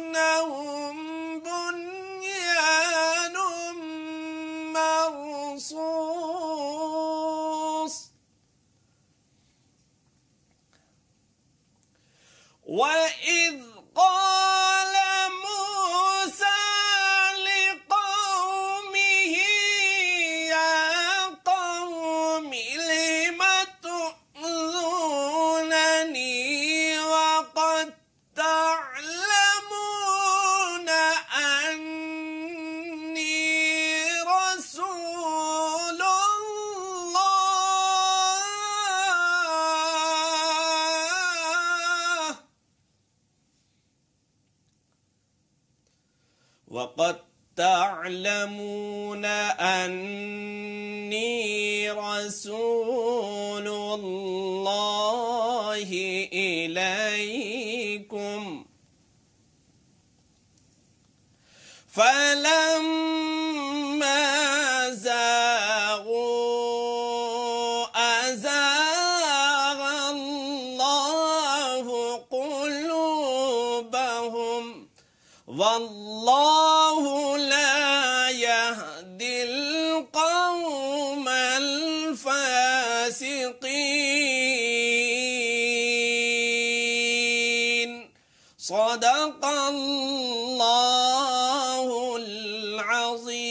كأنهم بنيان مرصوص. وإذ قال موسى لقومه يا قوم لم تؤذونني وقد تعلمون أني رسول الله. وقد تعلمون أني رسول الله إليكم. فلما زاغوا أزاغ الله قلوبهم والله لا يهدي القوم الفاسقين. صدق الله العظيم.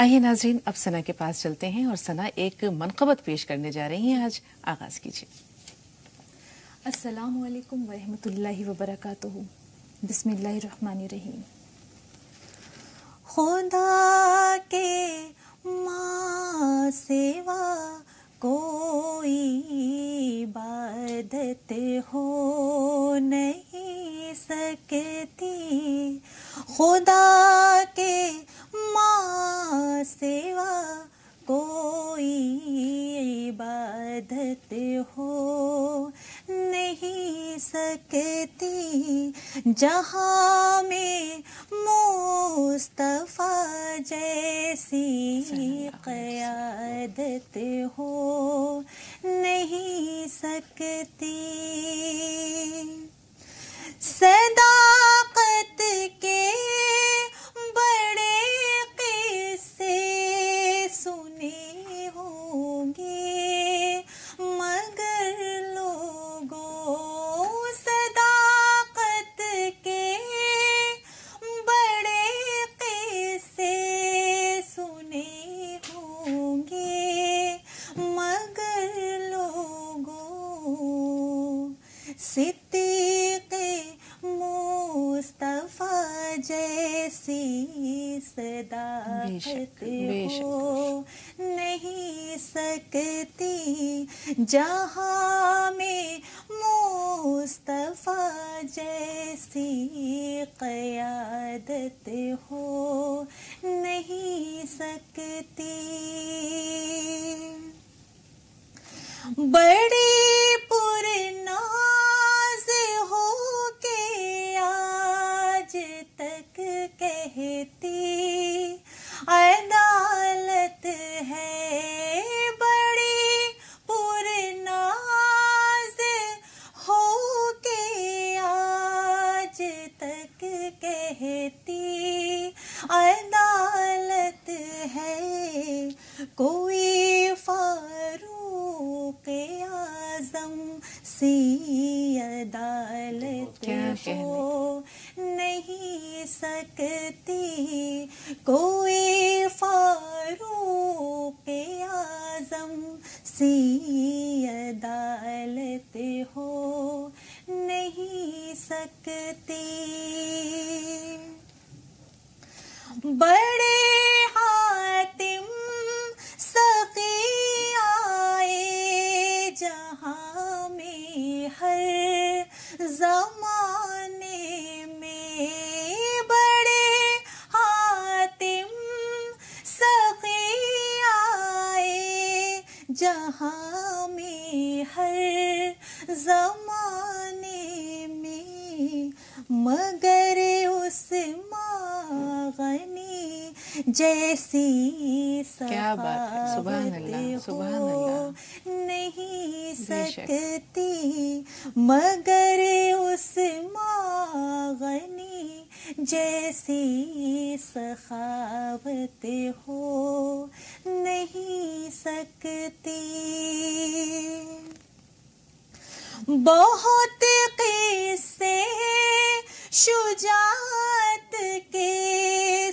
آئیے ناظرین اب ثنا کے پاس چلتے ہیں اور ثنا ایک منقبت پیش کرنے جا رہی ہیں. آج آغاز کیجیے. السلام علیکم ورحمۃ اللہ وبرکاتہ. بسم اللہ الرحمن الرحیم. خدا کے ماں سوا کوئی عبادت ہو نہیں سکتی. خدا کے ماں سوا کوئی عبادت ہو نہیں سکتی. جہاں میں مصطفیٰ جیسی قیادت ہو نہیں سکتی. صداقت کے بڑے قصے سنے ہوں گے مگر لوگوں صداقت کے بڑے قصے سنے ہوں گے مگر لوگوں صدیق مصطفیٰ جیسی صداقت ہو نہیں سکتی. جہاں میں مصطفیٰ جیسی قیادت ہو نہیں سکتی. بڑی پرناز ہو کے آج تک کہتی عدالت ہے. بڑی پرناز ہو کے آج تک کہتی عدالت ہے. کوئی فاروق اعظم سی عدالت ہو نہیں سکتی. کوئی فاروق اعظم سی عدالت ہو نہیں سکتی. بڑے حاتم سخی آئے جہاں میں ہر زمانے میں. بڑے حاتم سخی آئے جہاں میں ہر زمانے میں مگر عثمان غنی جیسی سخاوت ہو نہیں سکتی. مگر عثمان غنی جیسی سخاوت ہو نہیں سکتی. بہت قصے شجاعت کے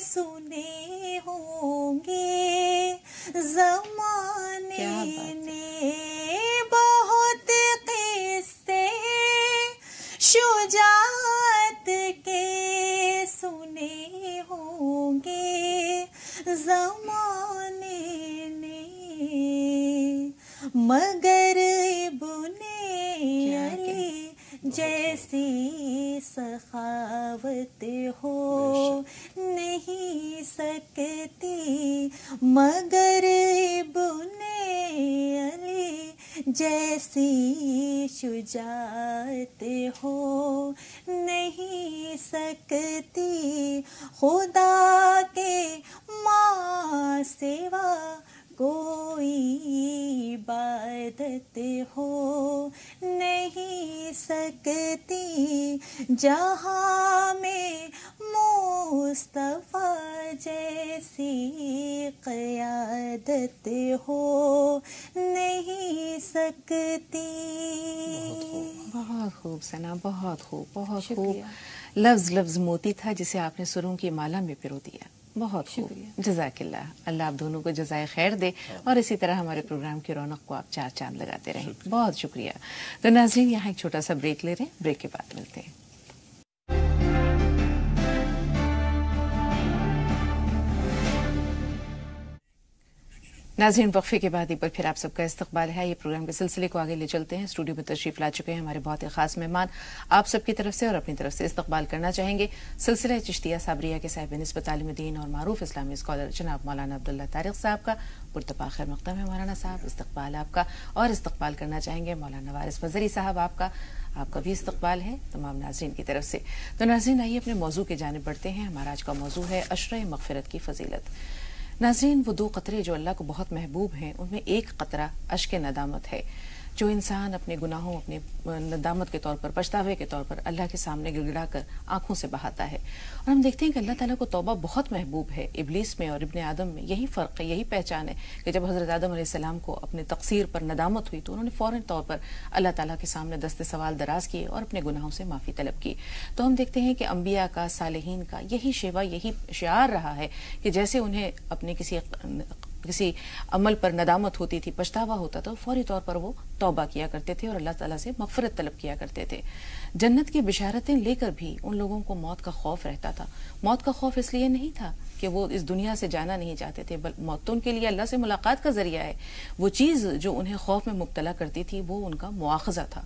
سنے ہوں گے زمانے نے. بہت قصے شجاعت کے سنے ہوں گے زمانے نے. مگر ابن علی جیسی سخاوت ہو نہیں سکتی. مگر ابن علی جیسی شجاعت ہو نہیں سکتی. خدا کے ماں سوا کوئی عبادت ہو نہیں سکتی. جہاں میں مصطفیٰ جیسی قیادت ہو نہیں سکتی. بہت خوب ثنا، بہت خوب، بہت خوب. لفظ لفظ موتی تھا جسے آپ نے سروں کی مالا میں پرو دیا. بہت خوب، جزاک اللہ. اللہ آپ دونوں کو جزائے خیر دے اور اسی طرح ہمارے پروگرام کی رونق کو آپ چار چاند لگاتے رہیں. بہت شکریہ. تو ناظرین یہاں ایک چھوٹا سا بریک لے رہے ہیں، بریک کے بعد ملتے ہیں. ناظرین وقفے کے بعد ایک بار پھر آپ سب کا استقبال ہے. یہ پروگرام کے سلسلے کو آگے لے چلتے ہیں. اسٹوڈیو میں تشریف لا چکے ہیں ہمارے بہت ہی خاص مہمان. آپ سب کی طرف سے اور اپنی طرف سے استقبال کرنا چاہیں گے سلسلہ چشتیہ صابریہ کے صاحب نسبت عالم دین اور معروف اسلامی اسکالر جناب مولانا عبداللہ طارق صاحب کا. پرتپا خیر مقدم ہے مولانا صاحب، استقبال آپ کا. اور استقبال کرنا چاہیں گے مولانا وارث فضری صاحب آپ کا بھی استقبال ہے تمام ناظرین کی طرف سے. تو ناظرین آئیے اپنے موضوع کی جانب بڑھتے ہیں. ہمارا آج کا موضوع ہے عشرہ مغفرت کی فضیلت. ناظرین وہ 2 قطرے جو اللہ کو بہت محبوب ہیں ان میں ایک قطرہ اشک ندامت ہے جو انسان اپنے گناہوں، اپنے ندامت کے طور پر، پچھتاوے کے طور پر اللہ کے سامنے گڑ گڑا کر آنکھوں سے بہاتا ہے. اور ہم دیکھتے ہیں کہ اللہ تعالیٰ کو توبہ بہت محبوب ہے. ابلیس میں اور ابن آدم میں یہی فرق ہے، یہی پہچان ہے کہ جب حضرت آدم علیہ السلام کو اپنے تقصیر پر ندامت ہوئی تو انہوں نے فوراً طور پر اللہ تعالیٰ کے سامنے دست سوال دراز کیے اور اپنے گناہوں سے معافی طلب کی. تو ہم دیکھتے ہیں کہ انبیاء کا، صالحین کا یہی شیوا، یہی شعار رہا ہے کہ جیسے انہیں اپنے کسی عمل پر ندامت ہوتی تھی، پچھتاوا ہوتا تھا، فوری طور پر وہ توبہ کیا کرتے تھے اور اللہ تعالیٰ سے مغفرت طلب کیا کرتے تھے. جنت کی بشارتیں لے کر بھی ان لوگوں کو موت کا خوف رہتا تھا. موت کا خوف اس لیے نہیں تھا کہ وہ اس دنیا سے جانا نہیں چاہتے تھے، بلکہ موت تو ان کے لیے اللہ سے ملاقات کا ذریعہ ہے. وہ چیز جو انہیں خوف میں مبتلا کرتی تھی وہ ان کا مواخذہ تھا.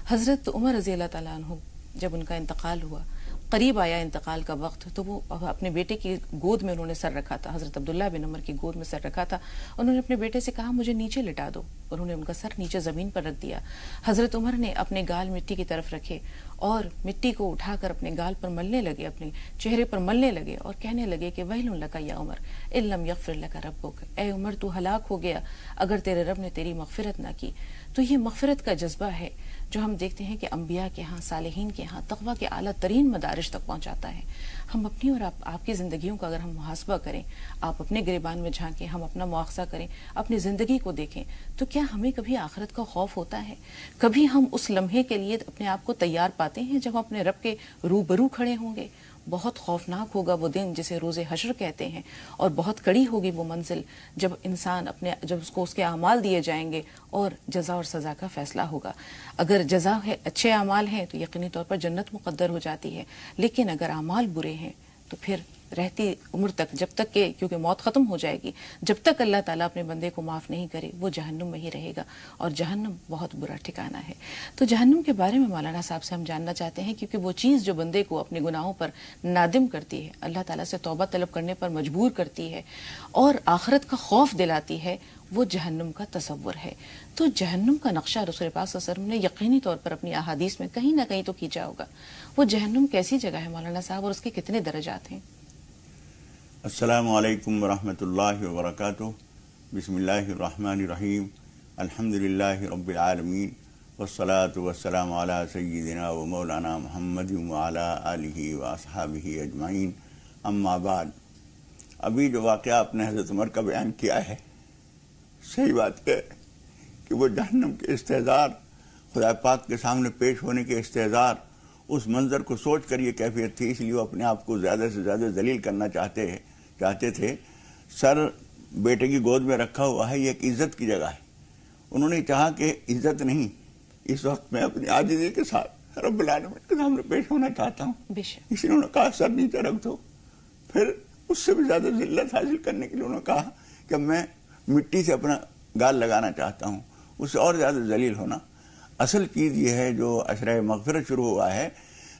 حضرت عمر رضی اللہ تعالیٰ عنہ جب ان کا انتقال ہوا، قریب آیا انتقال کا وقت، تو وہ اپنے بیٹے کی گود میں انہوں نے سر رکھا تھا. حضرت عبداللہ بن عمر کی گود میں سر رکھا تھا. انہوں نے اپنے بیٹے سے کہا مجھے نیچے لٹا دو. انہوں نے ان کا سر نیچے زمین پر رکھ دیا. حضرت عمر نے اپنے گال مٹی کی طرف رکھے اور مٹی کو اٹھا کر اپنے گال پر ملنے لگے، اپنے چہرے پر ملنے لگے اور کہنے لگے کہ ویل لک یا عمر ان لم یغفر لک ربک. اے عمر تو ہلاک ہو گیا اگر تیرے رب نے تیری مغفرت نہ کی. تو یہ مغفرت کا جذبہ ہے جو ہم دیکھتے ہیں کہ انبیاء کے ہاں، صالحین کے ہاں تقویٰ کے اعلیٰ ترین مدارج تک پہنچاتا ہے. ہم اپنی اور آپ کی زندگیوں کا اگر ہم محاسبہ کریں، آپ اپنے گریبان میں جھانکیں، ہم اپنا مواخذہ کریں، اپنی زندگی کو دیکھیں، تو کیا ہمیں کبھی آخرت کا خوف ہوتا ہے؟ کبھی ہم اس لمحے کے لیے اپنے آپ کو تیار پاتے ہیں جب ہم اپنے رب کے روبرو کھڑے ہوں گے؟ بہت خوفناک ہوگا وہ دن جسے روز حشر کہتے ہیں، اور بہت کڑی ہوگی وہ منزل جب انسان جب اس کے اعمال دیے جائیں گے اور جزا اور سزا کا فیصلہ ہوگا. اگر جزا ہے، اچھے اعمال ہیں تو یقینی طور پر جنت مقدر ہو جاتی ہے، لیکن اگر اعمال برے ہیں تو پھر رہتی عمر تک، جب تک کہ کیونکہ موت ختم ہو جائے گی، جب تک اللہ تعالیٰ اپنے بندے کو معاف نہیں کرے وہ جہنم میں ہی رہے گا، اور جہنم بہت برا ٹھکانہ ہے. تو جہنم کے بارے میں مولانا صاحب سے ہم جاننا چاہتے ہیں، کیونکہ وہ چیز جو بندے کو اپنے گناہوں پر نادم کرتی ہے، اللہ تعالیٰ سے توبہ طلب کرنے پر مجبور کرتی ہے اور آخرت کا خوف دلاتی ہے، وہ جہنم کا تصور ہے. تو جہنم کا نقشہ رسول پاک صلی اللہ علیہ وسلم نے یقینی طور پر اپنی احادیث میں کہیں نہ کہیں تو کھینچا ہوگا. وہ جہنم کیسی جگہ ہے مولانا صاحب اور اس کے کتنے درجات ہیں؟ السلام علیکم ورحمۃ اللہ وبرکاتہ. بسم اللہ الرحمن الرحیم. الحمدللہ رب العالمین والصلاة والسلام علی سیدنا و مولانا محمد وعلی آلہ واصحابہ اجمعین. اما بعد، ابھی جو واقعہ آپ نے حضرت عمر کا بیان کیا ہے، صحیح بات ہے کہ وہ جہنم کے استحضار، خدا پاک کے سامنے پیش ہونے کے استحضار، اس منظر کو سوچ کر یہ کیفیت تھی، اس لیے وہ اپنے آپ کو زیادہ سے زیادہ ذلیل کرنا چاہتے تھے. سر بیٹے کی گود میں رکھا ہوا ہے، یہ ایک عزت کی جگہ ہے. انہوں نے چاہا کہ عزت نہیں، اس وقت میں اپنی عاجزی کے ساتھ رب العالمین کے سامنے پیش ہونا چاہتا ہوں، اس لیے انہوں نے کہا سر نیچے رکھ دو. پھر اس سے بھی زیادہ ذلت حاصل کرنے کے لیے انہوں نے کہا کہ میں مٹی سے اپنا گال لگانا چاہتا ہوں، اس سے اور زیادہ ذلیل ہونا. اصل چیز یہ ہے جو عشرہ مغفرت شروع ہوا ہے،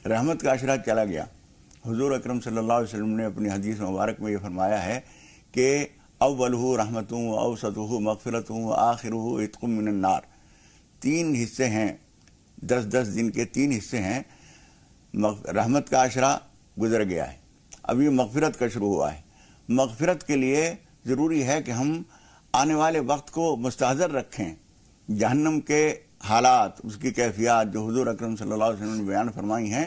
رحمت کا عشرہ چلا گیا. حضور اکرم صلی اللہ علیہ وسلم نے اپنی حدیث مبارک میں یہ فرمایا ہے کہ اولہ رحمتوں و اوسطہ مغفرتوں و آخرہ عتق من النار. 3 حصے ہیں، 10 دن کے 3 حصے ہیں. رحمت کا عشرہ گزر گیا ہے، ابھی مغفرت کا شروع ہوا ہے. مغفرت کے لیے ضروری ہے کہ ہم آنے والے وقت کو مستحضر رکھیں. جہنم کے حالات، اس کی کیفیات جو حضور اکرم صلی اللہ علیہ وسلم نے بیان فرمائی ہیں،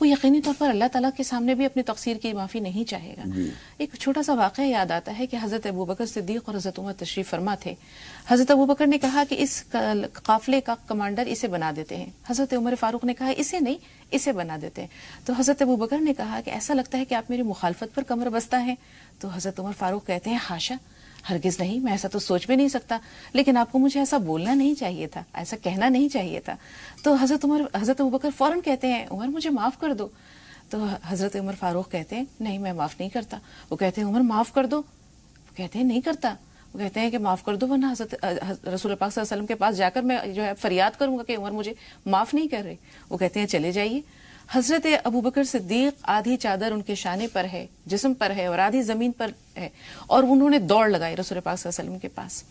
وہ یقینی طور پر اللہ تعالیٰ کے سامنے بھی اپنی تقصیر کی معافی نہیں چاہے گا. ایک چھوٹا سا واقعہ یاد آتا ہے کہ حضرت ابوبکر صدیق اور حضرت عمر تشریف فرما تھے. حضرت ابوبکر نے کہا کہ اس قافلے کا کمانڈر اسے بنا دیتے ہیں. حضرت عمر فاروق نے کہا اسے نہیں، اسے بنا دیتے ہیں. تو حضرت ابوبکر نے کہا کہ ایسا لگتا ہے کہ آپ میری مخالفت پر کمر بستہ ہیں. تو حضرت عمر فاروق کہتے ہیں حاشا، ہرگز نہیں، میں ایسا تو سوچ بھی نہیں سکتا، لیکن آپ کو مجھے ایسا بولنا نہیں چاہیے تھا، ایسا کہنا نہیں چاہیے تھا. تو حضرت ابوبکر فوراً کہتے ہیں عمر مجھے معاف کر دو. تو حضرت عمر فاروق کہتے ہیں نہیں میں معاف نہیں کرتا. وہ کہتے ہیں عمر معاف کر دو. وہ کہتے ہیں نہیں کرتا. وہ کہتے ہیں کہ معاف کر دو ورنہ حضرت رسول پاک صلی اللہ علیہ وسلم کے پاس جا کر میں جو ہے فریاد کروں گا کہ عمر مجھے معاف نہیں کر رہے. وہ کہتے ہیں چلے جائیے. حضرت ابوبکر صدیق آدھی چادر ان کے شانے پر ہے، جسم پر ہے، اور آدھی زمین پر ہے، اور انہوں نے دوڑ لگائی رسول پاک صلی اللہ علیہ وسلم کے پاس.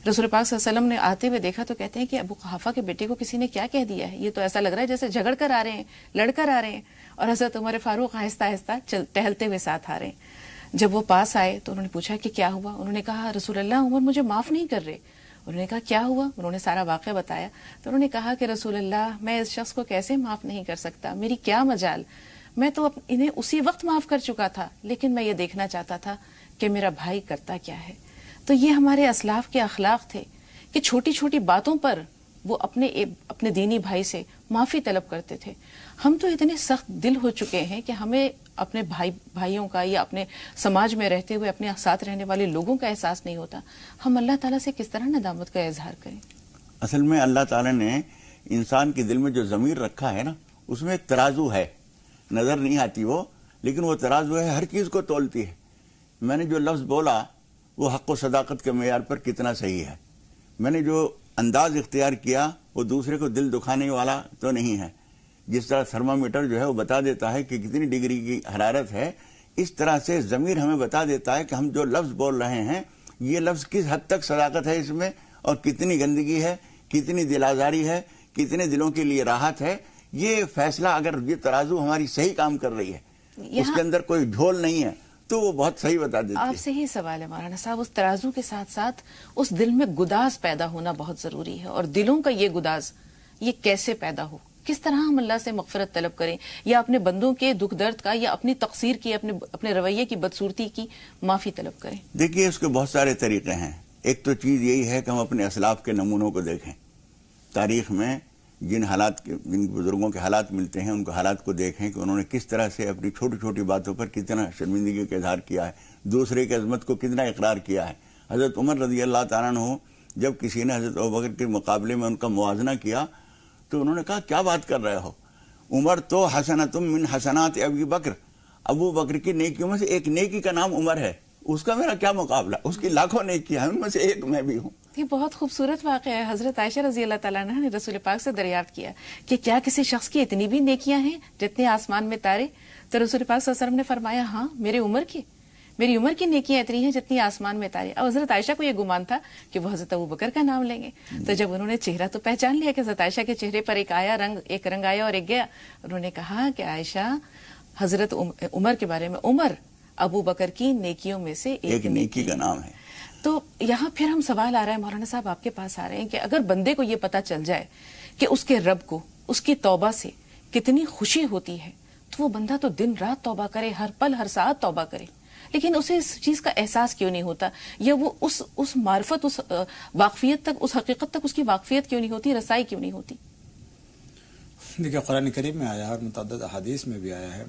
رسول پاک صلی اللہ علیہ وسلم نے آتے ہوئے دیکھا تو کہتے ہیں کہ ابو قحافہ کے بیٹے کو کسی نے کیا کہہ دیا ہے، یہ تو ایسا لگ رہا ہے جیسے جھگڑ کر آ رہے ہیں، لڑ کر آ رہے ہیں. اور حضرت عمر فاروق آہستہ آہستہ ٹہلتے ہوئے ساتھ آ رہے ہیں. جب وہ پاس آئے تو انہوں نے پوچھا کہ کیا ہوا. انہوں نے کہا رسول اللہ عمر مجھے معاف نہیں کر رہے. انہوں نے کہا کیا ہوا. انہوں نے سارا واقعہ بتایا. تو انہوں نے کہا کہ رسول اللہ میں اس شخص کو کیسے معاف نہیں کر سکتا، میری کیا مجال، میں تو انہیں اسی وقت معاف کر چکا تھا، لیکن میں یہ دیکھنا چاہتا تھا کہ میرا بھائی کرتا کیا ہے. تو یہ ہمارے اسلاف کے اخلاق تھے کہ چھوٹی چھوٹی باتوں پر وہ اپنے دینی بھائی سے معافی طلب کرتے تھے. ہم تو اتنے سخت دل ہو چکے ہیں کہ ہمیں اپنے بھائیوں کا یا اپنے سماج میں رہتے ہوئے اپنے ساتھ رہنے والے لوگوں کا احساس نہیں ہوتا. ہم اللہ تعالیٰ سے کس طرح ندامت کا اظہار کریں؟ اصل میں اللہ تعالیٰ نے انسان کے دل میں جو ضمیر رکھا ہے نا، اس میں ایک ترازو ہے، نظر نہیں آتی وہ، لیکن وہ ترازو ہے، ہر چیز کو تولتی ہے. میں نے جو لفظ بولا وہ حق و صداقت کے معیار پر کتنا صحیح ہے. میں نے جو انداز اختیار کیا وہ دوسرے کو دل دکھانے والا تو نہیں ہے. جس طرح تھرمامیٹر جو ہے وہ بتا دیتا ہے کہ کتنی ڈگری کی حرارت ہے، اس طرح سے ضمیر ہمیں بتا دیتا ہے کہ ہم جو لفظ بول رہے ہیں یہ لفظ کس حد تک صداقت ہے اس میں، اور کتنی گندگی ہے، کتنی دل آزاری ہے، کتنے دلوں کے لیے راحت ہے. یہ فیصلہ اگر یہ ترازو ہماری صحیح کام کر رہی ہے، اس کے اندر کوئی جھول نہیں ہے، تو وہ بہت صحیح بتا دیتی ہے. آپ سے ہی سوال ہے مولانا صاحب، اس ترازو کے ساتھ ساتھ اس دل میں گداز پیدا ہونا بہت ضروری ہے. اور دلوں کا یہ گداز یہ کیسے پیدا ہو، کس طرح ہم اللہ سے مغفرت طلب کریں، یا اپنے بندوں کے دکھ درد کا، یا اپنی تقصیر کی، اپنے رویے کی بدصورتی کی معافی طلب کریں؟ دیکھیے اس کے بہت سارے طریقے ہیں. ایک تو چیز یہی ہے کہ ہم اپنے اسلاف کے نمونوں کو دیکھیں. تاریخ میں جن بزرگوں کے حالات ملتے ہیں ان کو حالات کو دیکھیں کہ انہوں نے کس طرح سے اپنی چھوٹی چھوٹی باتوں پر کتنا شرمندگی کا اظہار کیا ہے، دوسرے کی عظمت کو کتنا اقرار کیا ہے. حضرت عمر رضی اللہ تعالیٰ عنہ جب کسی نے حضرت ابوبکر کے مقابلے میں ان کا موازنہ کیا تو انہوں نے کہا کیا بات کر رہے ہو، عمر تو حسنۃ من حسنات ابی بکر، ابو بکر کی نیکیوں میں سے ایک نیکی کا نام عمر ہے، اس کا میرا کیا مقابلہ، اس کی لاکھوں نیکیاں ہیں، ان میں سے ایک میں بھی ہوں. یہ بہت خوبصورت واقعہ ہے. حضرت عائشہ رضی اللہ تعالیٰ عنہ نے رسول پاک سے دریافت کیا کہ کیا کسی شخص کی اتنی بھی نیکیاں ہیں جتنے آسمان میں تارے؟ تو رسول پاک صلی اللہ علیہ وسلم نے فرمایا ہاں، میری عمر کی نیکیاں اتنی ہیں جتنی آسمان میں تارے. اب حضرت عائشہ کو یہ گمان تھا کہ وہ حضرت ابوبکر کا نام لیں گے. تو جب انہوں نے چہرہ تو پہچان لیا کہ حضرت عائشہ کے چہرے پر ایک رنگ آیا اور ایک گیا، انہوں نے کہا کہ عائشہ حضرت عمر کے بارے میں، عمر ابوبکر کی نیکیوں میں سے ایک نیکی کا نام ہے. تو یہاں پھر ہم سوال آ رہا ہے مولانا صاحب آپ کے پاس آ رہے ہیں کہ اگر بندے کو یہ پتا چل جائے کہ اس کے رب کو اس کی توبہ سے کتنی خوشی ہوتی ہے تو وہ بندہ تو دن رات توبہ کرے، ہر پل ہر ساعت توبہ کرے، لیکن اسے اس چیز کا احساس کیوں نہیں ہوتا، یا وہ اس معرفت، اس واقفیت تک، اس حقیقت تک اس کی واقفیت کیوں نہیں ہوتی، رسائی کیوں نہیں ہوتی؟ دیکھیں قرآن کریم میں آیا ہے اور متعدد احادیث میں بھی آیا ہے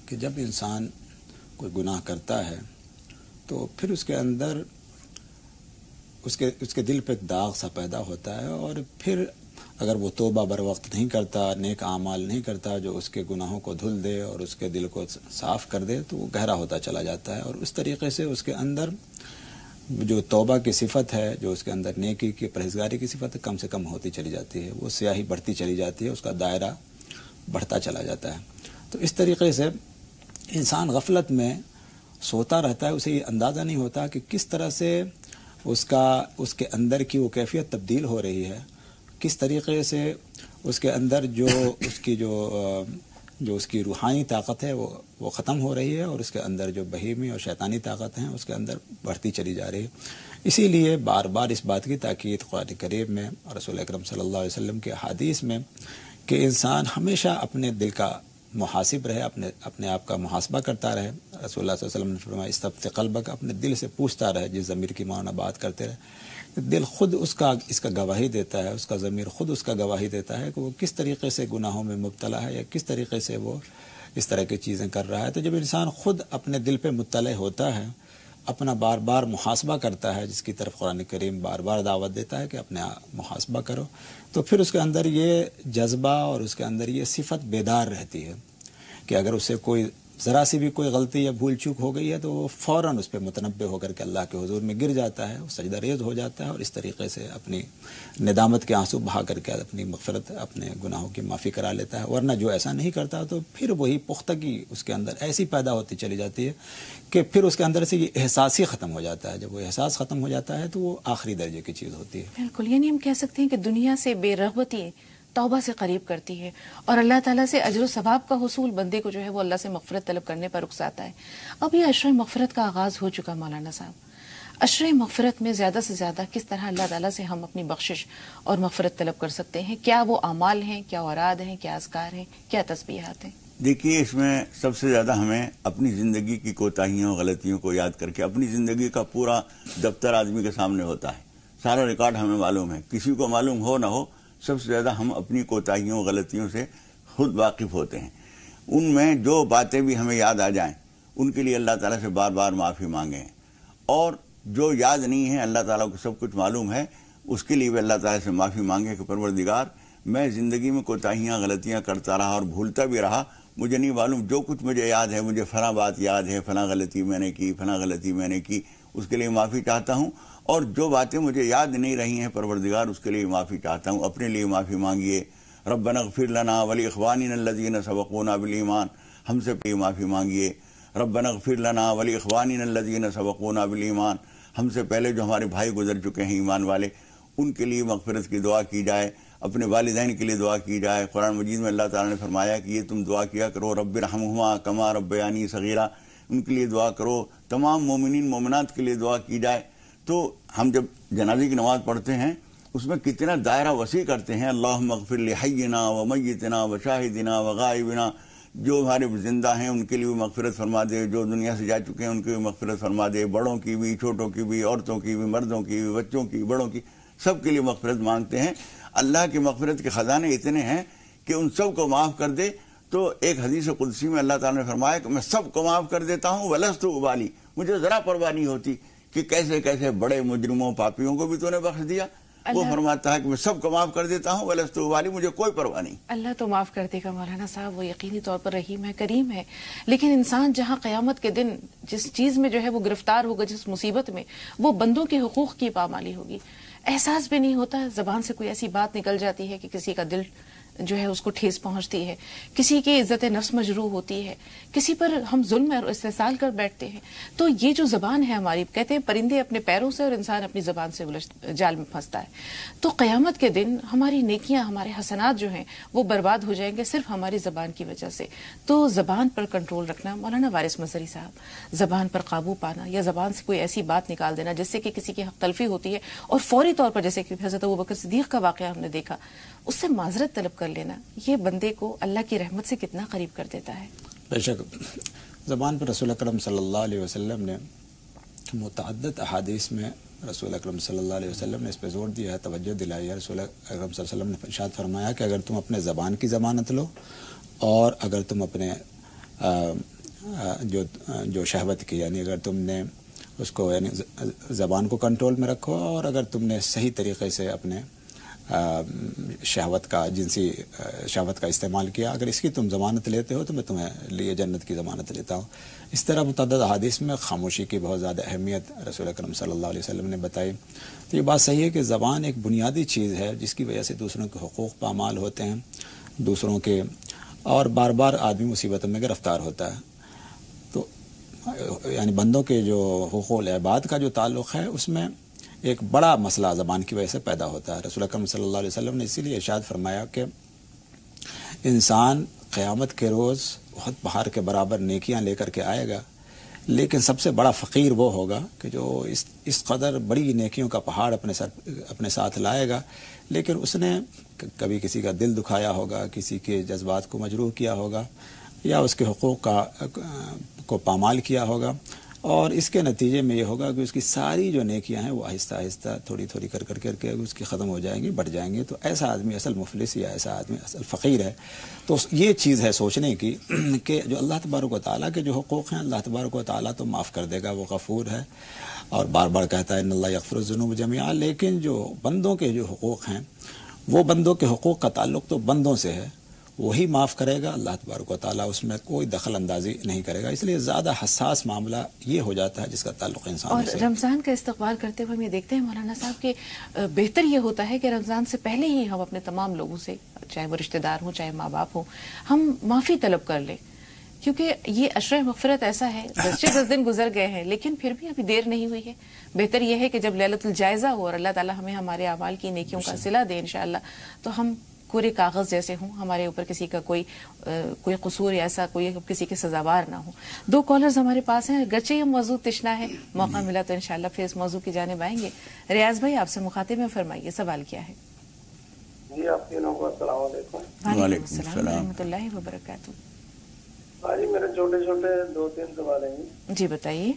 کہ جب انسان کوئی گناہ کرتا ہے تو پھر اس کے اندر اس کے دل پہ ایک داغ سا پیدا ہوتا ہے، اور پھر اگر وہ توبہ بر وقت نہیں کرتا، نیک اعمال نہیں کرتا جو اس کے گناہوں کو دھل دے اور اس کے دل کو صاف کر دے، تو وہ گہرا ہوتا چلا جاتا ہے. اور اس طریقے سے اس کے اندر جو توبہ کی صفت ہے، جو اس کے اندر نیکی کی، پرہیزگاری کی صفت ہے، کم سے کم ہوتی چلی جاتی ہے، وہ سیاہی بڑھتی چلی جاتی ہے، اس کا دائرہ بڑھتا چلا جاتا ہے. تو اس طریقے سے انسان غفلت میں سوتا رہتا ہے، اسے یہ اندازہ نہیں ہوتا کہ کس طرح سے اس کے اندر کی وہ کیفیت تبدیل ہو رہی ہے، کس طریقے سے اس کے اندر جو اس کی روحانی طاقت ہے وہ ختم ہو رہی ہے، اور اس کے اندر جو بہیمی اور شیطانی طاقت ہیں اس کے اندر بڑھتی چلی جا رہی ہے. اسی لیے بار بار اس بات کی تاکید قرآن کریم میں اور رسول اکرم صلی اللہ علیہ وسلم کے احادیث میں کہ انسان ہمیشہ اپنے دل کا محاسب رہے، اپنے آپ کا محاسبہ کرتا رہے۔ رسول اللہ صلی اللہ علیہ وسلم نے فرمایا استفت قلبک، اپنے دل سے پوچھتا رہے، جس ضمیر کی معنی بات کرتے رہے، دل خود اس کا گواہی دیتا ہے، اس کا ضمیر خود اس کا گواہی دیتا ہے کہ وہ کس طریقے سے گناہوں میں مبتلا ہے یا کس طریقے سے وہ اس طرح کی چیزیں کر رہا ہے۔ تو جب انسان خود اپنے دل پہ مطلع ہوتا ہے، اپنا بار بار محاسبہ کرتا ہے، جس کی طرف قرآن کریم بار بار دعوت دیتا ہے کہ اپنے محاسبہ کرو، تو پھر اس کے اندر یہ جذبہ اور اس کے اندر یہ صفت بیدار رہتی ہے کہ اگر اسے کوئی ذرا سی بھی کوئی غلطی یا بھول چوک ہو گئی ہے تو وہ فوراً اس پہ متنبہ ہو کر کے اللہ کے حضور میں گر جاتا ہے، وہ سجدہ ریز ہو جاتا ہے اور اس طریقے سے اپنی ندامت کے آنسو بہا کر کے اپنی مغفرت، اپنے گناہوں کی معافی کرا لیتا ہے۔ ورنہ جو ایسا نہیں کرتا تو پھر وہی پختگی اس کے اندر ایسی پیدا ہوتی چلی جاتی ہے کہ پھر اس کے اندر سے یہ احساس ہی ختم ہو جاتا ہے۔ جب وہ احساس ختم ہو جاتا ہے تو وہ آخری درجے کی چیز ہوتی ہے۔ بالکل، یعنی ہم کہہ سکتے ہیں کہ دنیا سے بے رغبتی توبہ سے قریب کرتی ہے، اور اللہ تعالیٰ سے اجر و ثواب کا حصول بندے کو جو ہے وہ اللہ سے مغفرت طلب کرنے پر اکساتا ہے۔ اب یہ عشرہ مغفرت کا آغاز ہو چکا مولانا صاحب، عشرہ مغفرت میں زیادہ سے زیادہ کس طرح اللہ تعالیٰ سے ہم اپنی بخشش اور مغفرت طلب کر سکتے ہیں؟ کیا وہ اعمال ہیں، کیا اوراد ہیں، کیا اذکار ہیں، کیا تسبیحات ہیں؟ دیکھیے، اس میں سب سے زیادہ ہمیں اپنی زندگی کی کوتاہیوں غلطیوں کو یاد کر کے، اپنی زندگی کا پورا دفتر آدمی کے سامنے ہوتا ہے، سارا ریکارڈ ہمیں معلوم ہے، کسی کو معلوم ہو نہ ہو، سب سے زیادہ ہم اپنی کوتاہیوں غلطیوں سے خود واقف ہوتے ہیں۔ ان میں جو باتیں بھی ہمیں یاد آ جائیں ان کے لیے اللہ تعالیٰ سے بار بار معافی مانگیں، اور جو یاد نہیں ہے، اللہ تعالیٰ کو سب کچھ معلوم ہے، اس کے لیے بھی اللہ تعالیٰ سے معافی مانگیں کہ پروردگار، میں زندگی میں کوتاہیاں غلطیاں کرتا رہا اور بھولتا بھی رہا، مجھے نہیں معلوم، جو کچھ مجھے یاد ہے، مجھے فلاں بات یاد ہے، فلاں غلطی میں نے کی، فلاں غلطی میں نے کی، اس کے لیے معافی چاہتا ہوں، اور جو باتیں مجھے یاد نہیں رہی ہیں پروردگار، اس کے لیے معافی چاہتا ہوں۔ اپنے لیے معافی مانگیے، ربنا اغفر لنا ولاخواننا الذین سبقونا بالایمان، ہم سے بھی معافی مانگیے، ربنا اغفر لنا ولاخواننا الذین سبقونا بالایمان، ہم سے پہلے جو ہمارے بھائی گزر چکے ہیں ایمان والے، ان کے لیے مغفرت کی دعا کی جائے، اپنے والدین کے لیے دعا کی جائے۔ قرآن مجید میں اللہ تعالیٰ نے فرمایا کہ یہ تم دعا کیا کرو، رب ارحمہما کما ربیانی صغیرہ، ان کے لیے دعا کرو، تمام مومنین مومنات کے لیے دعا کی جائے۔ تو ہم جب جنازے کی نماز پڑھتے ہیں اس میں کتنا دائرہ وسیع کرتے ہیں، اللہم اغفر لحینا و میتنا و شاہدنا و غائبنا، جو ہمارے زندہ ہیں ان کے لیے بھی مغفرت فرما دے، جو دنیا سے جا چکے ہیں ان کی بھی مغفرت فرما دے، بڑوں کی بھی، چھوٹوں کی بھی، عورتوں کی بھی، مردوں کی بھی، بچوں کی، بڑوں کی، سب کے لیے مغفرت مانگتے ہیں۔ اللہ کی مغفرت کے خزانے اتنے ہیں کہ ان سب کو معاف کر دے۔ تو ایک حدیث قدسی میں اللہ تعالیٰ نے فرمایا کہ میں سب کو معاف کر دیتا ہوں، ولست ابالی، مجھے ذرا پرواہ نہیں ہوتی کہ کیسے کیسے بڑے مجرموں پاپیوں کو بھی تو نے بخش دیا۔ وہ فرماتا ہے کہ میں سب کو معاف کر دیتا ہوں، ولست ابالی، مجھے کوئی پرواہ نہیں۔ اللہ تو معاف کر دے گا مولانا صاحب، وہ یقینی طور پر رحیم ہے، کریم ہے، لیکن انسان جہاں قیامت کے دن جس چیز میں جو ہے وہ گرفتار ہوگا، جس مصیبت میں، وہ بندوں کے حقوق کی پامالی ہوگی۔ احساس بھی نہیں ہوتا، زبان سے کوئی ایسی بات نکل جاتی ہے کہ کسی کا دل جو ہے اس کو ٹھیس پہنچتی ہے، کسی کی عزت نفس مجروح ہوتی ہے، کسی پر ہم ظلم اور استحصال کر بیٹھتے ہیں۔ تو یہ جو زبان ہے ہماری، کہتے ہیں پرندے اپنے پیروں سے اور انسان اپنی زبان سے جال میں پھنستا ہے۔ تو قیامت کے دن ہماری نیکیاں، ہمارے حسنات جو ہیں وہ برباد ہو جائیں گے صرف ہماری زبان کی وجہ سے۔ تو زبان پر کنٹرول رکھنا، مولانا وارث مظہری صاحب، زبان پر قابو پانا یا زبان سے کوئی ایسی بات نکال دینا جس سے کہ کسی کی حق تلفی ہوتی ہے اور فوری طور پر، جیسے کہ حضرت ابوبکر صدیق کا واقعہ ہم نے دیکھا، اس سے معذرت طلب کر لینا، یہ بندے کو اللہ کی رحمت سے کتنا قریب کر دیتا ہے۔ بے شک زبان پر رسول اکرم صلی اللہ علیہ وسلم نے متعدد احادیث میں رسول اکرم صلی اللہ علیہ وسلم نے اس پہ زور دیا ہے، توجہ دلائی ہے۔ رسول اکرم صلی اللہ علیہ وسلم نے ارشاد فرمایا کہ اگر تم اپنے زبان کی ضمانت لو، اور اگر تم اپنے جو شہوت کی، یعنی اگر تم نے اس کو یعنی زبان کو کنٹرول میں رکھو، اور اگر تم نے صحیح طریقے سے اپنے شہوت کا، جنسی شہوت کا استعمال کیا، اگر اس کی تم ضمانت لیتے ہو تو میں تمہیں لیے جنت کی ضمانت لیتا ہوں۔ اس طرح متعدد احادیث میں خاموشی کی بہت زیادہ اہمیت رسول اکرم صلی اللہ علیہ وسلم نے بتائی۔ تو یہ بات صحیح ہے کہ زبان ایک بنیادی چیز ہے جس کی وجہ سے دوسروں کے حقوق پامال ہوتے ہیں، دوسروں کے، اور بار بار آدمی مصیبتوں میں گرفتار ہوتا ہے۔ تو یعنی بندوں کے جو حقوق العباد کا جو تعلق ہے اس میں ایک بڑا مسئلہ زبان کی وجہ سے پیدا ہوتا ہے۔ رسول اکرم صلی اللہ علیہ وسلم نے اسی لیے ارشاد فرمایا کہ انسان قیامت کے روز بہت پہاڑ کے برابر نیکیاں لے کر کے آئے گا، لیکن سب سے بڑا فقیر وہ ہوگا کہ جو اس قدر بڑی نیکیوں کا پہاڑ اپنے ساتھ لائے گا، لیکن اس نے کبھی کسی کا دل دکھایا ہوگا، کسی کے جذبات کو مجروح کیا ہوگا، یا اس کے حقوق کو پامال کیا ہوگا، اور اس کے نتیجے میں یہ ہوگا کہ اس کی ساری جو نیکیاں ہیں وہ آہستہ آہستہ تھوڑی تھوڑی کر کے اس کی ختم ہو جائیں گی، بڑھ جائیں گے. تو ایسا آدمی اصل مفلس یا ایسا آدمی اصل فقیر ہے. تو یہ چیز ہے سوچنے کی کہ جو اللہ تبارک و تعالیٰ کے جو حقوق ہیں، اللہ تبارک و تعالیٰ تو معاف کر دے گا، وہ غفور ہے اور بار بار کہتا ہے ان اللہ یغفر الذنوب جميعا. لیکن جو بندوں کے جو حقوق ہیں، وہ بندوں کے حقوق کا تعلق تو بندوں سے ہے، وہی معاف کرے گا. اللہ تبارک و تعالیٰ اس میں کوئی دخل اندازی نہیں کرے گا. اس لیے زیادہ حساس معاملہ یہ ہو جاتا ہے جس کا تعلق انسان سے. اور رمضان کا استقبال کرتے ہوئے ہم یہ دیکھتے ہیں مولانا صاحب کہ بہتر یہ ہوتا ہے کہ رمضان سے پہلے ہی ہم اپنے تمام لوگوں سے، چاہے وہ رشتہ دار ہوں چاہے ماں باپ ہوں، ہم معافی طلب کر لیں، کیونکہ یہ عشرہ مغفرت ایسا ہے. 10 دن گزر گئے ہیں لیکن پھر بھی ابھی دیر نہیں ہوئی ہے. بہتر یہ ہے کہ جب لیلۃ الجائزہ ہو اور اللہ تعالیٰ ہمیں ہمارے اعمال کی نیکیوں کا صلہ دے انشاءاللہ، تو ہم کوری کاغذ جیسے ہوں، ہمارے اوپر کسی کا کوئی قصور یا ایسا کوئی کسی کے سزاوار نہ ہو. 2 کالرز ہمارے پاس ہیں، گرچہ یہ موضوع تشنا ہے، موقع ملا تو انشاءاللہ پھر اس موضوع کی جانب آئیں گے. ریاض بھائی آپ سے مخاطب میں فرمائیے، سوال کیا ہے؟ جی آپ تینوں کو السلام علیکم. وعلیکم السلام ورحمۃ اللہ وبرکاتہ. جی میرے چھوٹے چھوٹے 2-3 سوال ہیں. جی بتائیے.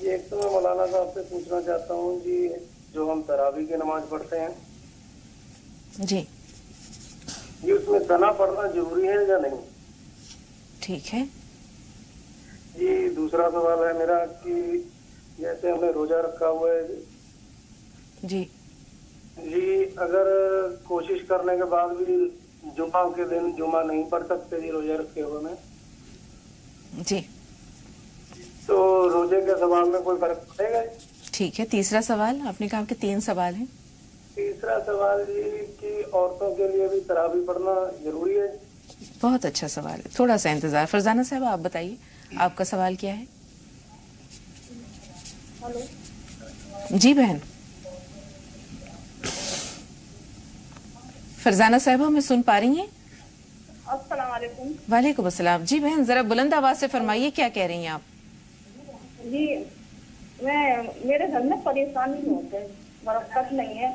یہ ایک تو میں مولانا صاحب سے پوچھنا چاہتا ہوں جی، جو ہم تراویح کی نماز پڑھتے ہیں جی یہ اس میں ثنا پڑھنا ضروری ہے یا نہیں؟ ٹھیک ہے. جی دوسرا سوال ہے میرا کہ جیسے ہم نے روزہ رکھا ہوا ہے جی اگر کوشش کرنے کے بعد بھی جمعہ کے دن جمعہ نہیں پڑھ سکتے جی روزہ رکھے ہوئے میں، جی تو روزے کے ثواب میں کوئی فرق پڑے گا؟ ٹھیک ہے. تیسرا سوال، آپ نے کہا کہ 3 سوال ہیں. تیسرا سوال یہ کہ عورتوں کے لیے بھی تراویح پڑھنا ضروری ہے؟ بہت اچھا سوال ہے، تھوڑا سا انتظار. فرزانہ صاحب آپ بتائیے آپ کا سوال کیا ہے؟ جی بہن فرزانہ صاحبہ ہمیں سن پا رہی ہیں؟ السلام علیکم. وعلیکم السلام. جی بہن ذرا بلند آواز سے فرمائیے، کیا کہہ رہی ہیں آپ؟ جی میرے گھر میں پریشانی ہوتے ہیں، برکت نہیں ہے.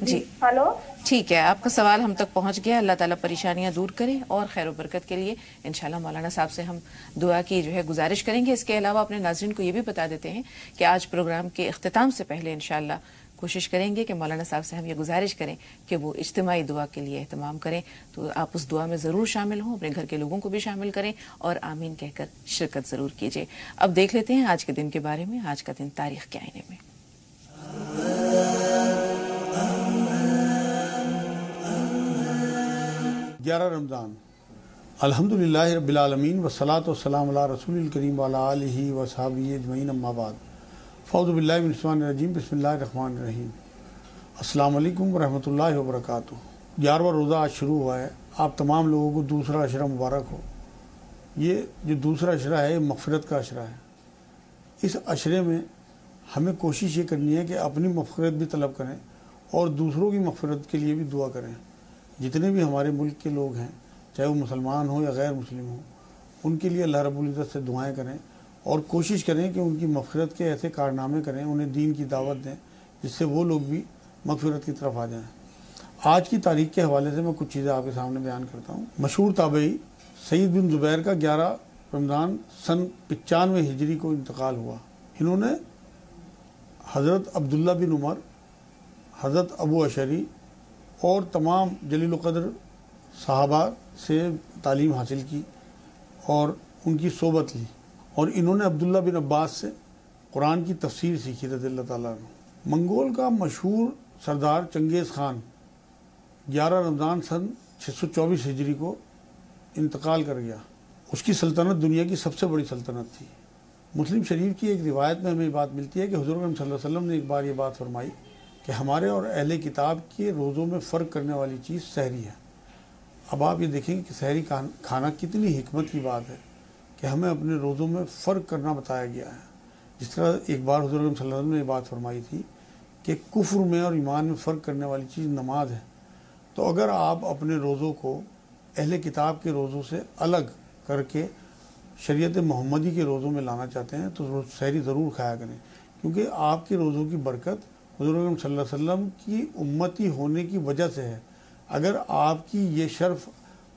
جی ہلو ٹھیک ہے، آپ کا سوال ہم تک پہنچ گیا. اللہ تعالیٰ پریشانیاں دور کرے اور خیر و برکت کے لیے انشاءاللہ مولانا صاحب سے ہم دعا کی گزارش کریں گے. اس کے علاوہ اپنے ناظرین کو یہ بھی بتا دیتے ہیں کہ آج پروگرام کے اختتام سے پہلے انشاءاللہ کوشش کریں گے کہ مولانا صاحب سے ہم یہ گزارش کریں کہ وہ اجتماعی دعا کے لیے اہتمام کریں. تو آپ اس دعا میں ضرور شامل ہوں، اپنے گھر کے لوگوں کو بھی شامل کریں اور آمین کہہ کر شرکت ضرور کیجیے. اب دیکھ لیتے ہیں آج کے دن کے بارے میں. آج کا دن تاریخ کے آئینے میں 11 رمضان. الحمدللہ رب العالمین والصلاة والسلام علی رسول الکریم وعلی آلہ وصحبہ اجمعین، اما بعد. فاعوذ باللہ من الشیطان الرجیم، بسم اللہ الرحمن الرحیم. السلام علیکم ورحمۃ اللہ وبرکاتہ. 11واں روزہ آج شروع ہوا ہے. آپ تمام لوگوں کو دوسرا عشرہ مبارک ہو. یہ جو دوسرا عشرہ ہے یہ مغفرت کا عشرہ ہے. اس عشرے میں ہمیں کوشش یہ کرنی ہے کہ اپنی مغفرت بھی طلب کریں اور دوسروں کی مغفرت کے لیے بھی دعا کریں. جتنے بھی ہمارے ملک کے لوگ ہیں، چاہے وہ مسلمان ہوں یا غیر مسلم ہوں، ان کے لیے اللہ رب العزت سے دعائیں کریں اور کوشش کریں کہ ان کی مغفرت کے ایسے کارنامے کریں، انہیں دین کی دعوت دیں جس سے وہ لوگ بھی مغفرت کی طرف آ جائیں. آج کی تاریخ کے حوالے سے میں کچھ چیزیں آپ کے سامنے بیان کرتا ہوں. مشہور تابعی سعید بن زبیر کا 11 رمضان سن 95 ہجری کو انتقال ہوا. انہوں نے حضرت عبداللہ بن عمر، حضرت ابو اشعری اور تمام جلیل القدر صحابہ سے تعلیم حاصل کی اور ان کی صحبت لی، اور انہوں نے عبداللہ بن عباس سے قرآن کی تفسیر سیکھی رضی اللہ تعالیٰ عنہ. منگول کا مشہور سردار چنگیز خان 11 رمضان سن 624 ہجری کو انتقال کر گیا. اس کی سلطنت دنیا کی سب سے بڑی سلطنت تھی. مسلم شریف کی ایک روایت میں ہمیں یہ بات ملتی ہے کہ حضور صلی اللہ علیہ وسلم نے ایک بار یہ بات فرمائی کہ ہمارے اور اہل کتاب کے روزوں میں فرق کرنے والی چیز سحری ہے. اب آپ یہ دیکھیں کہ سحری کھانا کتنی حکمت کی بات ہے کہ ہمیں اپنے روزوں میں فرق کرنا بتایا گیا ہے. جس طرح ایک بار حضور صلی اللہ علیہ وسلم نے یہ بات فرمائی تھی کہ کفر میں اور ایمان میں فرق کرنے والی چیز نماز ہے. تو اگر آپ اپنے روزوں کو اہل کتاب کے روزوں سے الگ کر کے شریعت محمدی کے روزوں میں لانا چاہتے ہیں تو سحری ضرور کھایا کریں، کیونکہ آپ کے روزوں کی برکت حضور صلی اللہ علیہ وسلم کی امتی ہونے کی وجہ سے ہے. اگر آپ کی یہ شرف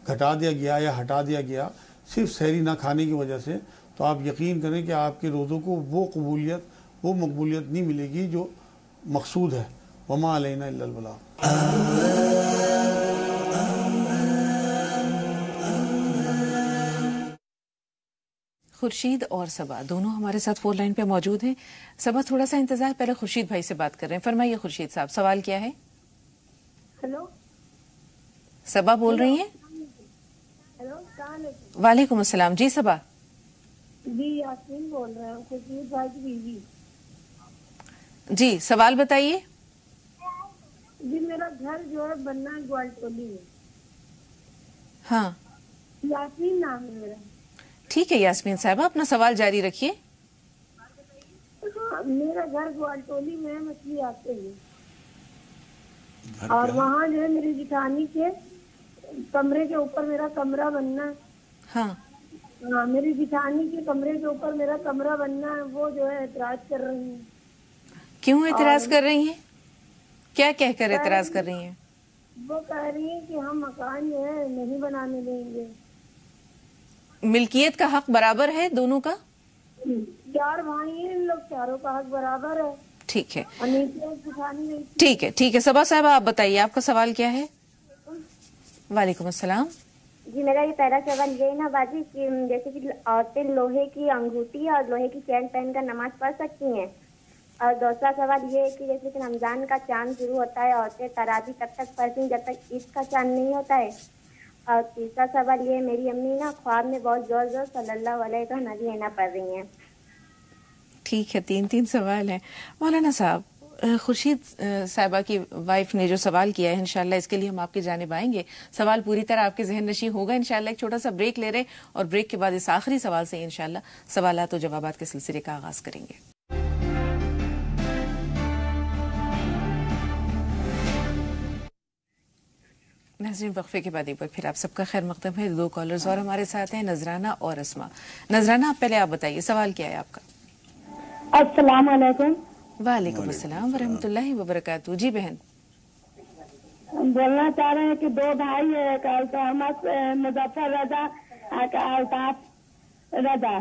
گھٹا دیا گیا یا ہٹا دیا گیا صرف سحری نہ کھانے کی وجہ سے، تو آپ یقین کریں کہ آپ کے روزوں کو وہ قبولیت، وہ مقبولیت نہیں ملے گی جو مقصود ہے. وما علینا الا البلاغ. خورشید اور صبا دونوں ہمارے ساتھ فون لائن پہ موجود ہیں. صبا تھوڑا سا انتظار، پہلے خورشید بھائی سے بات کر رہے ہیں. فرمائیے خورشید صاحب، سوال کیا ہے؟ ہیلو صبا بول رہی ہیں؟ ہیلو السلام علیکم. وعلیکم السلام. جی صبا. جی یاسمین بول رہے ہیں، خورشید بھائی کی بیوی. جی سوال بتائیے. جی میرا گھر جو ہے بننا ہے گوالٹولی میں. ہاں یاسمین نام ہے میرا. ٹھیک ہے یاسمین صاحبہ، اپنا سوال جاری رکھیے. میرا گھر گوالٹولی میں ہے، مچھلی آتے ہیں، اور وہاں جو ہے میری جٹھانی کے کمرے کے اوپر میرا کمرہ بننا ہے. ہاں ہاں میری جٹھانی کے کمرے کے اوپر میرا کمرہ بننا ہے، وہ جو ہے اعتراض کر رہی ہیں. کیوں اعتراض کر رہی ہیں؟ کیا کہہ کر اعتراض کر رہی ہیں؟ وہ کہہ رہی ہیں کہ ہم مکان جو ہے نہیں بنانے دیں گے. ملکیت کا حق برابر ہے دونوں کا؟ 4 بھائی ہیں، ان لوگ چاروں کا حق برابر ہے. ٹھیک ہے اور نیچے جٹھانی نہیں. ٹھیک ہے ٹھیک ہے. صبا صاحبہ آپ بتائیے، آپ کا سوال کیا ہے؟ وعلیکم السلام. جی میرا یہ پہلا سوال یہ ہے نا باجی کہ جیسے کہ عورتیں لوہے کی انگوٹھی اور لوہے کی چین پہن کر نماز پڑھ سکتی ہیں، اور دوسرا سوال یہ ہے کہ جیسے کہ رمضان کا چاند شروع ہوتا ہے، عورتیں تراویح تب تک پڑھتی ہیں جب تک عید کا چاند نہیں ہوتا ہے. اور تیسرا سوال یہ ہے، میری امی نا خواب میں بہت زور زور صلی اللہ علیہ کا نبی ہے نا پڑھ رہی ہیں. ٹھیک ہے، 3 سوال ہیں. مولانا صاحب، خورشید صاحبہ کی وائف نے جو سوال کیا ہے، انشاءاللہ اس کے لیے ہم آپ کی جانب آئیں گے. سوال پوری طرح آپ کے ذہن نشین ہوگا انشاءاللہ. ایک چھوٹا سا بریک لے رہے اور بریک کے بعد اس آخری سوال سے انشاءاللہ سوالات و جوابات کے سلسلے کا آغاز کریں گے. ناظرین وقفے کے بعد ایک بار پھر آپ سب کا خیر مقدم ہے. 2 کالرز اور ہمارے ساتھ ہیں، نذرانہ اور اسما. نذرانہ آپ پہلے آپ بتائیے سوال کیا ہے آپ کا؟ السلام علیکم. وعلیکم السلام ورحمۃ اللہ وبرکاتہ. جی بہن. بولنا چاہ رہے ہیں کہ 2 بھائی ہیں، ایک التحمد مظفر رضا، ایک الطاف رضا.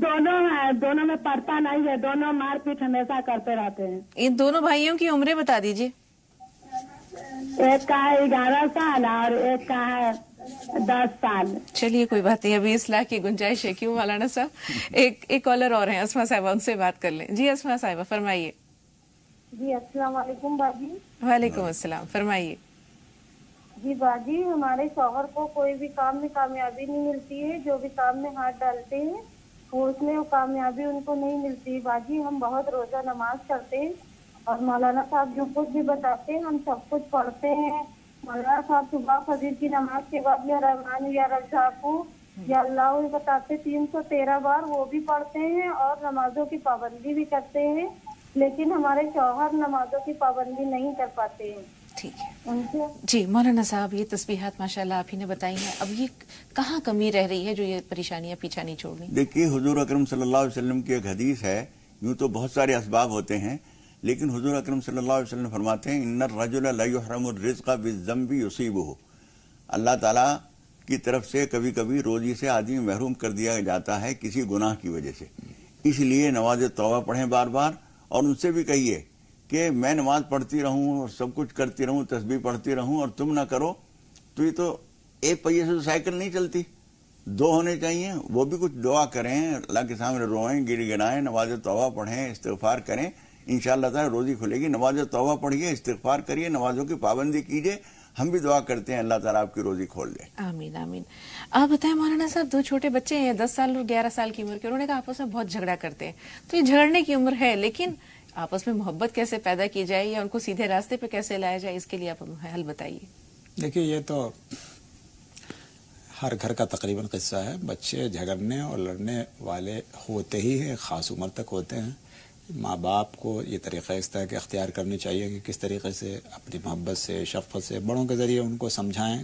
دونوں میں پڑھتا نہیں ہے، دونوں مار پیٹ ہمیشہ کرتے رہتے ہیں. ان دونوں بھائیوں کی عمریں بتا دیجیے. ایک کا ہے 11 سال اور ایک کا ہے 10 سال. چلیے کوئی بات نہیں، ابھی اصلاح کی گنجائش ہے. کیوں مولانا صاحب؟ ایک کالر اور ہیں، اسما صاحبہ، ان سے بات کر لیں. جی اسما صاحبہ فرمائیے. جی السلام علیکم باجی. وعلیکم السلام، فرمائیے. جی باجی، ہمارے شوہر کو کوئی بھی کام میں کامیابی نہیں ملتی ہے، جو بھی کام میں ہاتھ ڈالتے ہیں اس میں وہ کامیابی ان کو نہیں ملتی. باجی ہم بہت روزہ نماز کرتے ہیں اور مولانا صاحب جو کچھ بھی بتاتے ہیں ہم سب کچھ پڑھتے ہیں. مولانا صاحب صبح فجر کی نماز کے بعد یا رحمان یا رزاقو یا اللہ بتاتے 313 بار، وہ بھی پڑھتے ہیں اور نمازوں کی پابندی بھی کرتے ہیں، لیکن ہمارے شوہر نمازوں کی پابندی نہیں کر پاتے ہیں. ٹھیک ہے جی مولانا صاحب، یہ تسبیحات ماشاءاللہ آپ ہی نے بتائی ہیں، اب یہ کہاں کمی رہ رہی ہے جو یہ پریشانیاں پیچھا نہیں چھوڑ رہی؟ دیکھیے حضور اکرم صلی اللہ علیہ وسلم کی ایک حدیث ہے، یوں تو بہت سارے اسباب ہوتے ہیں، لیکن حضور اکرم صلی اللہ علیہ وسلم فرماتے ہیں ان الرجل لا يحرم الرزق بالذنب يصيبه. اللہ تعالیٰ کی طرف سے کبھی کبھی روزی سے آدمی محروم کر دیا جاتا ہے کسی گناہ کی وجہ سے. اس لیے نماز توبہ پڑھیں بار بار، اور ان سے بھی کہیے کہ میں نماز پڑھتی رہوں اور سب کچھ کرتی رہوں، تسبیح پڑھتی رہوں اور تم نہ کرو، تو یہ تو ایک پہیے سے سائیکل نہیں چلتی، 2 ہونے چاہیے. وہ بھی کچھ دعا کریں، اللہ کے سامنے روئیں، گڑ گڑائیں، نماز توبہ پڑھیں، استغفار کریں، انشاءاللہ تعالی روزی کھلے گی. نماز توبہ پڑھیے، استغفار کریے، نمازوں کی پابندی کیجیے. ہم بھی دعا کرتے ہیں اللہ تعالیٰ آپ کی روزی کھول دے. آمین آمین. آپ بتائیں مولانا صاحب، 2 چھوٹے بچے ہیں 10 سال اور 11 سال کی عمر کے، انہوں نے کہا آپس میں بہت جھگڑا کرتے ہیں، تو یہ جھگڑنے کی عمر ہے، لیکن آپس میں محبت کیسے پیدا کی جائے یا ان کو سیدھے راستے پہ کیسے لایا جائے، اس کے لیے آپ حل بتائیے. دیکھیے یہ تو ہر گھر کا تقریباً قصہ ہے. بچے جھگڑنے اور لڑنے والے ہوتے ہی ہیں، خاص عمر تک ہوتے ہیں. ماں باپ کو یہ طریقہ اس طرح کے اختیار کرنی چاہیے کہ کس طریقے سے اپنی محبت سے، شفقت سے بڑوں کے ذریعے ان کو سمجھائیں.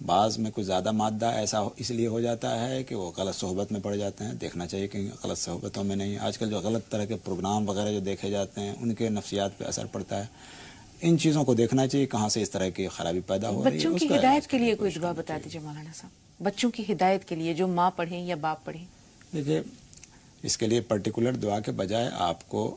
بعض میں کچھ زیادہ مادہ ایسا اس لیے ہو جاتا ہے کہ وہ غلط صحبت میں پڑ جاتے ہیں. دیکھنا چاہیے کہ غلط صحبتوں میں نہیں. آج کل جو غلط طرح کے پروگرام وغیرہ جو دیکھے جاتے ہیں ان کے نفسیات پہ اثر پڑتا ہے. ان چیزوں کو دیکھنا چاہیے کہاں سے اس طرح کی خرابی پیدا ہو رہی ہے. بچوں کی ہدایت کے لیے کوئی دعا بتا دیجیے مولانا صاحب، بچوں کی ہدایت کے لیے جو ماں پڑھیں یا باپ پڑھیں. دیکھیے اس کے لیے پرٹیکولر دعا کے بجائے آپ کو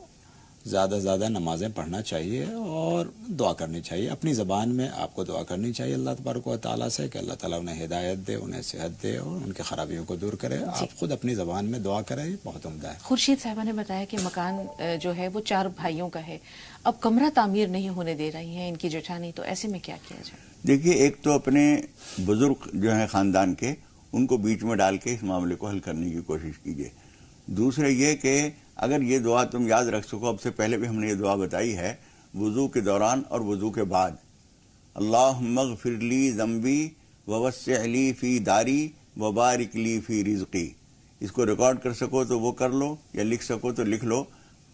زیادہ سے زیادہ نمازیں پڑھنا چاہیے اور دعا کرنی چاہیے. اپنی زبان میں آپ کو دعا کرنی چاہیے اللہ تبارک و تعالیٰ سے کہ اللہ تعالیٰ انہیں ہدایت دے، انہیں صحت دے اور ان کی خرابیوں کو دور کرے. آپ خود اپنی زبان میں دعا کریں، یہ بہت عمدہ ہے. خورشید صاحبہ نے بتایا کہ مکان جو ہے وہ 4 بھائیوں کا ہے، اب کمرہ تعمیر نہیں ہونے دے رہی ہیں ان کی جٹھانی، تو ایسے میں کیا کیا جائے؟ دیکھیے ایک تو اپنے بزرگ جو ہیں خاندان کے ان کو بیچ میں ڈال کے اس معاملے کو حل کرنے کی کوشش کیجیے. دوسرے یہ کہ اگر یہ دعا تم یاد رکھ سکو، اب سے پہلے بھی ہم نے یہ دعا بتائی ہے وضو کے دوران اور وضو کے بعد، اللہم اغفر لی ذنبی ووسع لی فی داری وبارک لی فی رزقی. اس کو ریکارڈ کر سکو تو وہ کر لو یا لکھ سکو تو لکھ لو.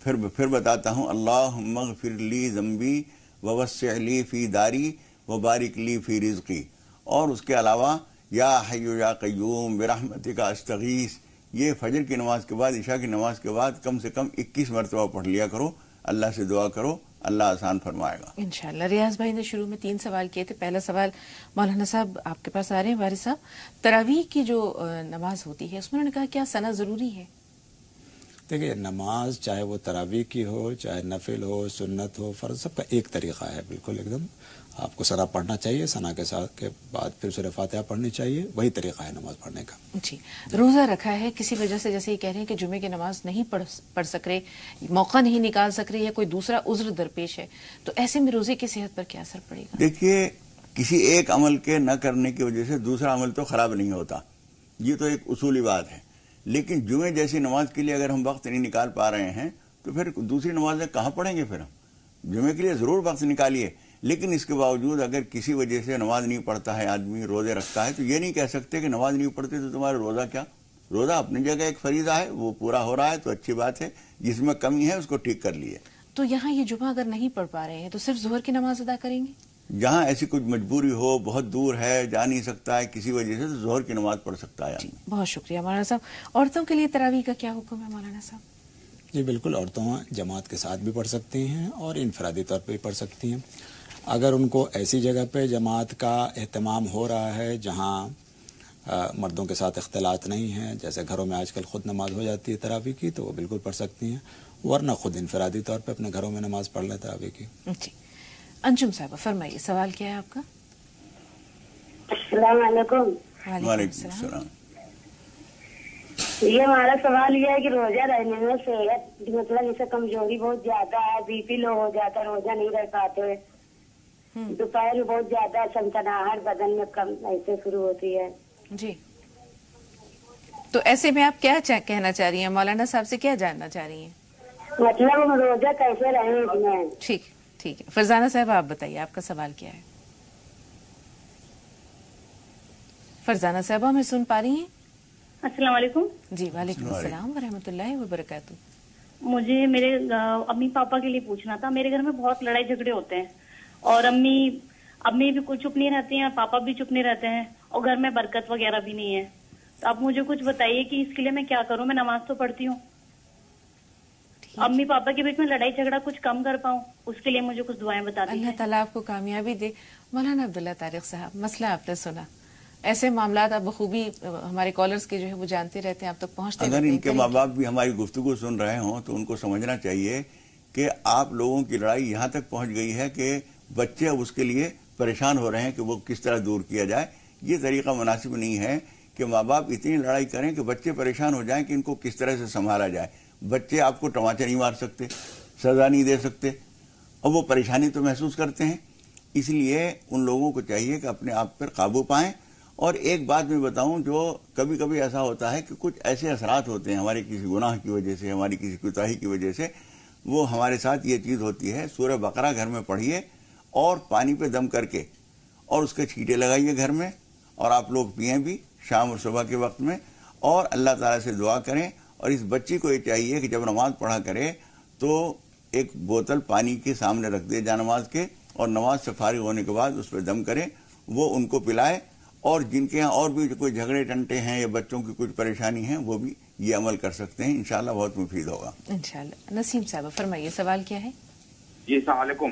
پھر بتاتا ہوں، اللہم اغفر لی ذنبی ووسع لی فی داری وبارک لی فی رزقی. اور اس کے علاوہ یا حی یا قیوم برحمتک استغیث، یہ فجر کی نماز کے بعد، عشاء کی نماز کے بعد کم سے کم 21 مرتبہ پڑھ لیا کرو. اللہ سے دعا کرو، اللہ آسان فرمائے گا انشاءاللہ. ریاض بھائی نے شروع میں 3 سوال کیے تھے. پہلا سوال مولانا صاحب آپ کے پاس آ رہے ہیں. وارث صاحب، تراویح کی جو نماز ہوتی ہے اس میں انہوں نے کہا کیا سند ضروری ہے؟ دیکھیے نماز چاہے وہ تراویح کی ہو، چاہے نفل ہو، سنت ہو، فرض، سب کا ایک طریقہ ہے بالکل ایک دم. آپ کو سنا پڑھنا چاہیے، سنا کے ساتھ کے بعد پھر سورہ فاتحہ پڑھنی چاہیے، وہی طریقہ ہے نماز پڑھنے کا. جی. روزہ رکھا ہے کسی وجہ سے، جیسے یہ کہہ رہے ہیں کہ جمعے کی نماز نہیں پڑھ سک رہے، موقع نہیں نکال سک رہے یا کوئی دوسرا عذر درپیش ہے، تو ایسے میں روزے کی صحت پر کیا اثر پڑے گا؟ دیکھیے کسی ایک عمل کے نہ کرنے کی وجہ سے دوسرا عمل تو خراب نہیں ہوتا، یہ تو ایک اصولی بات ہے. لیکن جمعے جیسی نماز کے لیے اگر ہم وقت نہیں نکال پا رہے ہیں تو پھر دوسری نمازیں کہاں پڑھیں گے؟ پھر ہم جمعے کے لیے ضرور وقت نکالیے، لیکن اس کے باوجود اگر کسی وجہ سے نماز نہیں پڑھتا ہے، آدمی روزے رکھتا ہے، تو یہ نہیں کہہ سکتے کہ نماز نہیں پڑھتے تو تمہارا روزہ کیا. روزہ اپنی جگہ ایک فریضہ ہے، وہ پورا ہو رہا ہے تو اچھی بات ہے، جس میں کمی ہے اس کو ٹھیک کر لیے. تو یہاں یہ جمعہ اگر نہیں پڑھ پا رہے ہیں تو صرف ظہر کی نماز ادا کریں گے؟ جہاں ایسی کچھ مجبوری ہو، بہت دور ہے، جا نہیں سکتا ہے کسی وجہ سے، تو ظہر کی نماز پڑھ سکتا ہے آدمی. بہت شکریہ مولانا صاحب. عورتوں کے لیے تراویح کا کیا حکم ہے مولانا صاحب؟ جی بالکل، عورتوں جماعت کے ساتھ بھی پڑھ سکتی ہیں اور انفرادی طور پہ بھی پڑھ سکتی ہیں. اگر ان کو ایسی جگہ پہ جماعت کا اہتمام ہو رہا ہے جہاں مردوں کے ساتھ اختلاط نہیں ہے، جیسے گھروں میں آج کل خود نماز ہو جاتی ہے تراویح کی، تو وہ بالکل پڑھ سکتی ہیں، ورنہ خود انفرادی طور پہ اپنے گھروں میں نماز پڑھ لیں تراویح کی. جی. انجم صاحبہ فرمائیے، سوال کیا ہے آپ کا؟ السلام علیکم. وعلیکم السلام. یہ ہمارا سوال یہ ہے کہ روزہ رہنے میں صحت مطلب اسے کمزوری بہت زیادہ ہے، بی پی لو ہو جاتا ہے، روزہ نہیں رہ پاتے، دوپہر میں بہت زیادہ سنسناہٹ بدن میں کم ایسے شروع ہوتی ہے. جی. تو ایسے میں آپ کیا کہنا چاہ رہی ہیں؟ مولانا صاحب سے کیا جاننا چاہ رہی ہیں؟ مطلب ہم روزہ کیسے رہیں اس میں؟ ٹھیک ہے. فرزانہ صاحب آپ بتائیے آپ کا سوال کیا ہے؟ فرزانہ صاحب ہمیں سن پا رہی ہیں؟ السلام علیکم. جی وعلیکم السلام ورحمۃ اللہ وبرکاتہ. مجھے میرے امی پاپا کے لیے پوچھنا تھا. میرے گھر میں بہت لڑائی جھگڑے ہوتے ہیں اور امی بھی کچھ چپ نہیں رہتی ہیں اور پاپا بھی چپ نہیں رہتے ہیں اور گھر میں برکت وغیرہ بھی نہیں ہے. تو آپ مجھے کچھ بتائیے کہ اس کے لیے میں کیا کروں. میں نماز تو پڑھتی ہوں، امی پاپا کے بیچ میں لڑائی جھگڑا کچھ کم کر پاؤں، اس کے لیے مجھے کچھ دعائیں بتا دیجیے. اللہ تعالیٰ آپ کو کامیابی دے. مولانا عبداللہ طارق صاحب، مسئلہ آپ نے سنا، ایسے معاملات آپ بخوبی ہمارے کالرز کے جو ہے وہ جانتے رہتے ہیں، آپ تک پہنچتے رہتے ہیں. اگر ان کے ماں باپ بھی ہماری گفتگو سن رہے ہوں تو ان کو سمجھنا چاہیے کہ آپ لوگوں کی لڑائی یہاں تک پہنچ گئی ہے کہ بچے اب اس کے لیے پریشان ہو رہے ہیں کہ وہ کس طرح دور کیا جائے. یہ طریقہ مناسب نہیں ہے کہ ماں باپ اتنی لڑائی کریں کہ بچے پریشان ہو جائیں کہ ان کو کس طرح سے سنبھالا جائے. بچے آپ کو ٹماٹر نہیں مار سکتے، سزا نہیں دے سکتے، اور وہ پریشانی تو محسوس کرتے ہیں. اس لیے ان لوگوں کو چاہیے کہ اپنے آپ پر قابو پائیں. اور ایک بات میں بتاؤں، جو کبھی کبھی ایسا ہوتا ہے کہ کچھ ایسے اثرات ہوتے ہیں ہمارے کسی گناہ کی وجہ سے، ہماری کسی کوتاہی کی وجہ سے، وہ ہمارے ساتھ یہ چیز ہوتی ہے. سورہ بقرہ گھر میں پڑھیے اور پانی پہ دم کر کے اور اس کے چھینٹے لگائیے گھر میں، اور آپ لوگ پئیں بھی شام اور صبح کے وقت میں، اور اللہ تعالیٰ سے دعا کریں. اور اس بچی کو یہ چاہیے کہ جب نماز پڑھا کرے تو ایک بوتل پانی کے سامنے رکھ دے جا نماز کے، اور نماز سے فارغ ہونے کے بعد اس پہ دم کرے، وہ ان کو پلائے. اور جن کے ہاں اور بھی کوئی جھگڑے ٹنٹے ہیں یا بچوں کی کچھ پریشانی ہیں، وہ بھی یہ عمل کر سکتے ہیں. انشاءاللہ بہت مفید ہوگا. انشاءاللہ. نسیم صاحب فرمائیے، سوال کیا ہے؟ جی السلام علیکم.